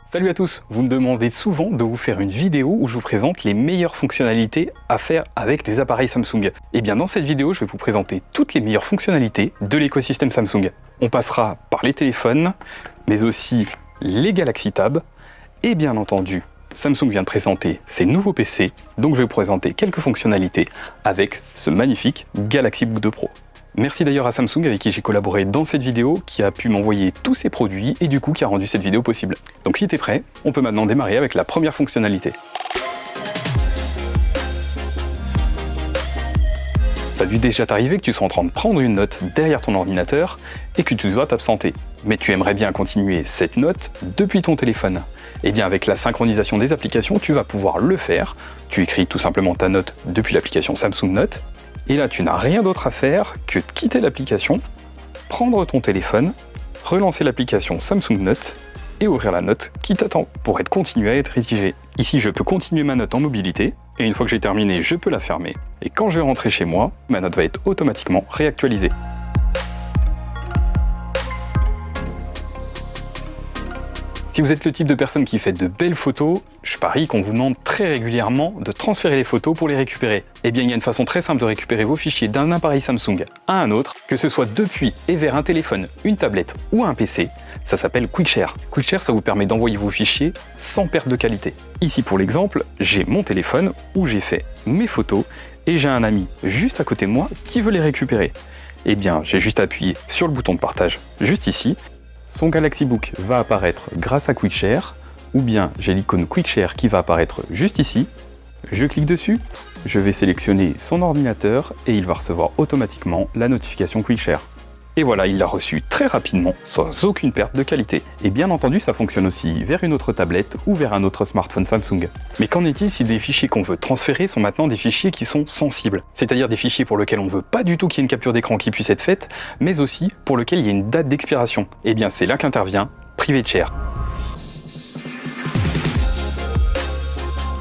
Salut à tous, vous me demandez souvent de vous faire une vidéo où je vous présente les meilleures fonctionnalités à faire avec des appareils Samsung. Et bien dans cette vidéo, je vais vous présenter toutes les meilleures fonctionnalités de l'écosystème Samsung. On passera par les téléphones, mais aussi les Galaxy Tab, et bien entendu, Samsung vient de présenter ses nouveaux PC, donc je vais vous présenter quelques fonctionnalités avec ce magnifique Galaxy Book 2 Pro. Merci d'ailleurs à Samsung avec qui j'ai collaboré dans cette vidéo, qui a pu m'envoyer tous ses produits et du coup qui a rendu cette vidéo possible. Donc si t'es prêt, on peut maintenant démarrer avec la première fonctionnalité. Ça a dû déjà t'arriver que tu sois en train de prendre une note derrière ton ordinateur et que tu dois t'absenter. Mais tu aimerais bien continuer cette note depuis ton téléphone. Et bien avec la synchronisation des applications, tu vas pouvoir le faire. Tu écris tout simplement ta note depuis l'application Samsung Notes. Et là, tu n'as rien d'autre à faire que de quitter l'application, prendre ton téléphone, relancer l'application Samsung Notes et ouvrir la note qui t'attend pour continuer à être rédigée. Ici, je peux continuer ma note en mobilité et une fois que j'ai terminé, je peux la fermer. Et quand je vais rentrer chez moi, ma note va être automatiquement réactualisée. Si vous êtes le type de personne qui fait de belles photos, je parie qu'on vous demande très régulièrement de transférer les photos pour les récupérer. Eh bien, il y a une façon très simple de récupérer vos fichiers d'un appareil Samsung à un autre, que ce soit depuis et vers un téléphone, une tablette ou un PC, ça s'appelle QuickShare. QuickShare, ça vous permet d'envoyer vos fichiers sans perte de qualité. Ici, pour l'exemple, j'ai mon téléphone où j'ai fait mes photos et j'ai un ami juste à côté de moi qui veut les récupérer. Eh bien, j'ai juste appuyé sur le bouton de partage juste ici. Son Galaxy Book va apparaître grâce à QuickShare, ou bien j'ai l'icône QuickShare qui va apparaître juste ici. Je clique dessus, je vais sélectionner son ordinateur et il va recevoir automatiquement la notification QuickShare. Et voilà, il l'a reçu très rapidement, sans aucune perte de qualité. Et bien entendu, ça fonctionne aussi vers une autre tablette ou vers un autre smartphone Samsung. Mais qu'en est-il si des fichiers qu'on veut transférer sont maintenant des fichiers qui sont sensibles? C'est-à-dire des fichiers pour lesquels on ne veut pas du tout qu'il y ait une capture d'écran qui puisse être faite, mais aussi pour lesquels il y a une date d'expiration. Et bien c'est là qu'intervient PrivateShare.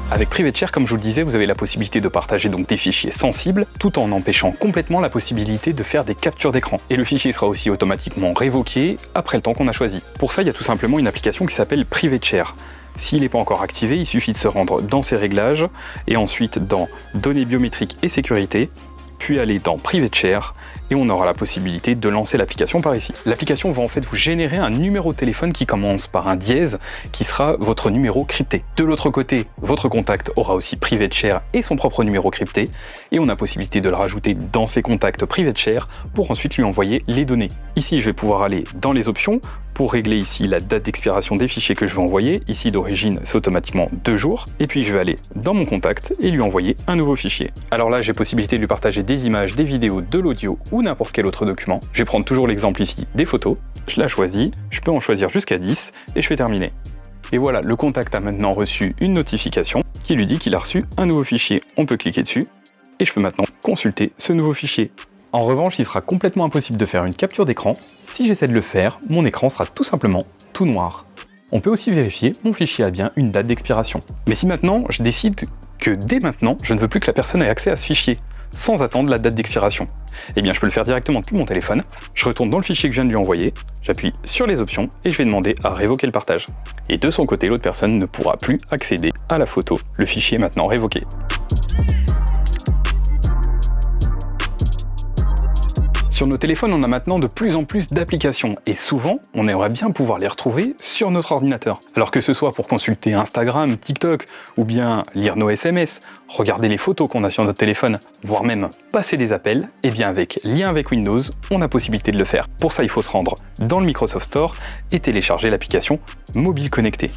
Avec PrivateShare, comme je vous le disais, vous avez la possibilité de partager donc des fichiers sensibles, tout en empêchant complètement la possibilité de faire des captures d'écran. Et le fichier sera aussi automatiquement révoqué après le temps qu'on a choisi. Pour ça, il y a tout simplement une application qui s'appelle PrivateShare. S'il n'est pas encore activé, il suffit de se rendre dans ses réglages, et ensuite dans Données biométriques et sécurité, puis aller dans PrivateShare, et on aura la possibilité de lancer l'application par ici. L'application va en fait vous générer un numéro de téléphone qui commence par un dièse, qui sera votre numéro crypté. De l'autre côté, votre contact aura aussi PrivateShare et son propre numéro crypté, et on a possibilité de le rajouter dans ses contacts PrivateShare pour ensuite lui envoyer les données. Ici, je vais pouvoir aller dans les options pour régler ici la date d'expiration des fichiers que je veux envoyer. Ici, d'origine, c'est automatiquement 2 jours. Et puis, je vais aller dans mon contact et lui envoyer un nouveau fichier. Alors là, j'ai possibilité de lui partager des images, des vidéos, de l'audio ou n'importe quel autre document. Je vais prendre toujours l'exemple ici des photos. Je la choisis, je peux en choisir jusqu'à 10 et je vais terminer. Et voilà, le contact a maintenant reçu une notification qui lui dit qu'il a reçu un nouveau fichier. On peut cliquer dessus et je peux maintenant consulter ce nouveau fichier. En revanche, il sera complètement impossible de faire une capture d'écran. Si j'essaie de le faire, mon écran sera tout simplement tout noir. On peut aussi vérifier, mon fichier a bien une date d'expiration. Mais si maintenant, je décide que dès maintenant, je ne veux plus que la personne ait accès à ce fichier, sans attendre la date d'expiration, eh bien je peux le faire directement depuis mon téléphone. Je retourne dans le fichier que je viens de lui envoyer, j'appuie sur les options et je vais demander à révoquer le partage. Et de son côté, l'autre personne ne pourra plus accéder à la photo. Le fichier est maintenant révoqué. Sur nos téléphones, on a maintenant de plus en plus d'applications et souvent, on aimerait bien pouvoir les retrouver sur notre ordinateur. Alors que ce soit pour consulter Instagram, TikTok ou bien lire nos SMS, regarder les photos qu'on a sur notre téléphone, voire même passer des appels, et bien avec Lien avec Windows, on a possibilité de le faire. Pour ça, il faut se rendre dans le Microsoft Store et télécharger l'application Mobile Connecté.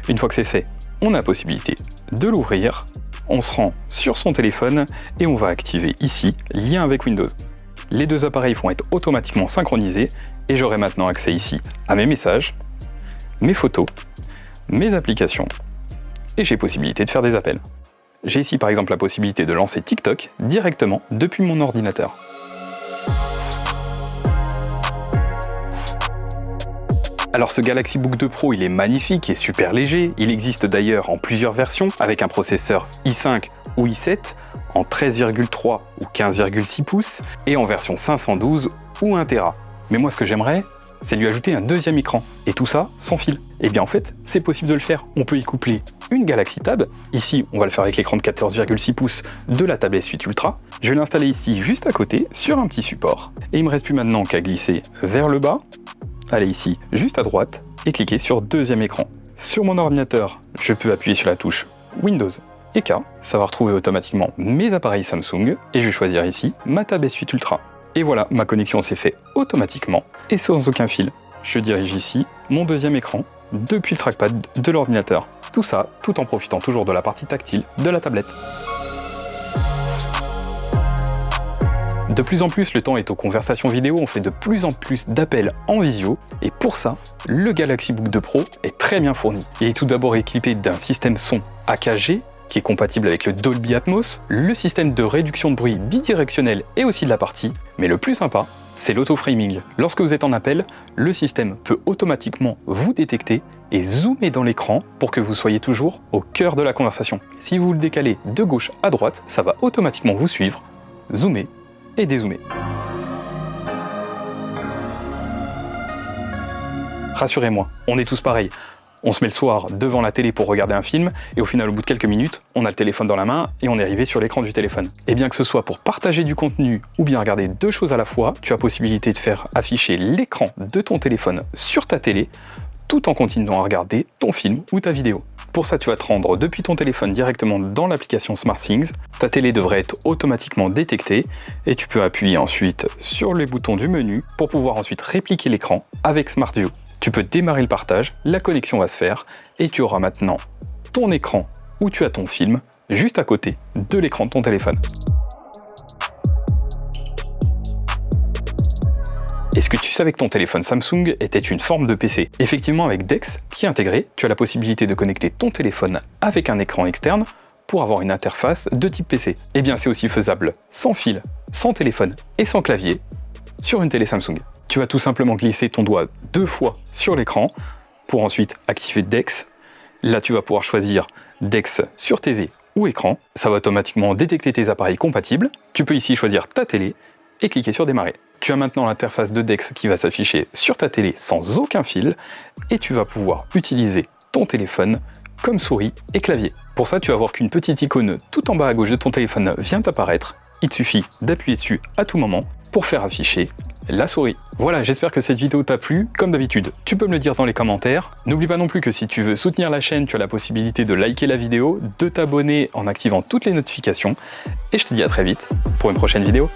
Une fois que c'est fait, on a la possibilité de l'ouvrir, on se rend sur son téléphone et on va activer ici Lien avec Windows. Les deux appareils vont être automatiquement synchronisés et j'aurai maintenant accès ici à mes messages, mes photos, mes applications et j'ai possibilité de faire des appels. J'ai ici par exemple la possibilité de lancer TikTok directement depuis mon ordinateur. Alors ce Galaxy Book 2 Pro, il est magnifique et super léger. Il existe d'ailleurs en plusieurs versions avec un processeur i5 ou i7, en 13,3 ou 15,6 pouces et en version 512 ou 1 Tera. Mais moi ce que j'aimerais, c'est lui ajouter un deuxième écran, et tout ça sans fil. Et bien en fait, c'est possible de le faire. On peut y coupler une Galaxy Tab. Ici, on va le faire avec l'écran de 14,6 pouces de la tablette S8 Ultra. Je vais l'installer ici, juste à côté, sur un petit support. Et il me reste plus maintenant qu'à glisser vers le bas, aller ici, juste à droite, et cliquer sur deuxième écran. Sur mon ordinateur, je peux appuyer sur la touche Windows et K. Ça va retrouver automatiquement mes appareils Samsung, et je vais choisir ici ma tablette S8 Ultra. Et voilà, ma connexion s'est faite automatiquement et sans aucun fil. Je dirige ici mon deuxième écran depuis le trackpad de l'ordinateur. Tout ça, tout en profitant toujours de la partie tactile de la tablette. De plus en plus, le temps est aux conversations vidéo, on fait de plus en plus d'appels en visio, et pour ça, le Galaxy Book 2 Pro est très bien fourni. Il est tout d'abord équipé d'un système son AKG, qui est compatible avec le Dolby Atmos, le système de réduction de bruit bidirectionnel et aussi de la partie, mais le plus sympa, c'est l'auto-framing. Lorsque vous êtes en appel, le système peut automatiquement vous détecter et zoomer dans l'écran pour que vous soyez toujours au cœur de la conversation. Si vous le décalez de gauche à droite, ça va automatiquement vous suivre, zoomer et dézoomer. Rassurez-moi, on est tous pareils. On se met le soir devant la télé pour regarder un film, et au final, au bout de quelques minutes, on a le téléphone dans la main et on est arrivé sur l'écran du téléphone. Et bien que ce soit pour partager du contenu ou bien regarder deux choses à la fois, tu as possibilité de faire afficher l'écran de ton téléphone sur ta télé, tout en continuant à regarder ton film ou ta vidéo. Pour ça, tu vas te rendre depuis ton téléphone directement dans l'application SmartThings. Ta télé devrait être automatiquement détectée et tu peux appuyer ensuite sur les boutons du menu pour pouvoir ensuite répliquer l'écran avec SmartView. Tu peux démarrer le partage, la connexion va se faire et tu auras maintenant ton écran où tu as ton film juste à côté de l'écran de ton téléphone. Est-ce que tu savais que ton téléphone Samsung était une forme de PC? Effectivement, avec DeX qui est intégré, tu as la possibilité de connecter ton téléphone avec un écran externe pour avoir une interface de type PC. Et bien c'est aussi faisable sans fil, sans téléphone et sans clavier sur une télé Samsung. Tu vas tout simplement glisser ton doigt 2 fois sur l'écran pour ensuite activer DeX. Là, tu vas pouvoir choisir DeX sur TV ou écran. Ça va automatiquement détecter tes appareils compatibles. Tu peux ici choisir ta télé et cliquer sur démarrer. Tu as maintenant l'interface de DeX qui va s'afficher sur ta télé sans aucun fil et tu vas pouvoir utiliser ton téléphone comme souris et clavier. Pour ça, tu vas voir qu'une petite icône tout en bas à gauche de ton téléphone vient apparaître. Il te suffit d'appuyer dessus à tout moment pour faire afficher la souris. Voilà, j'espère que cette vidéo t'a plu. Comme d'habitude, tu peux me le dire dans les commentaires. N'oublie pas non plus que si tu veux soutenir la chaîne, tu as la possibilité de liker la vidéo, de t'abonner en activant toutes les notifications. Et je te dis à très vite pour une prochaine vidéo.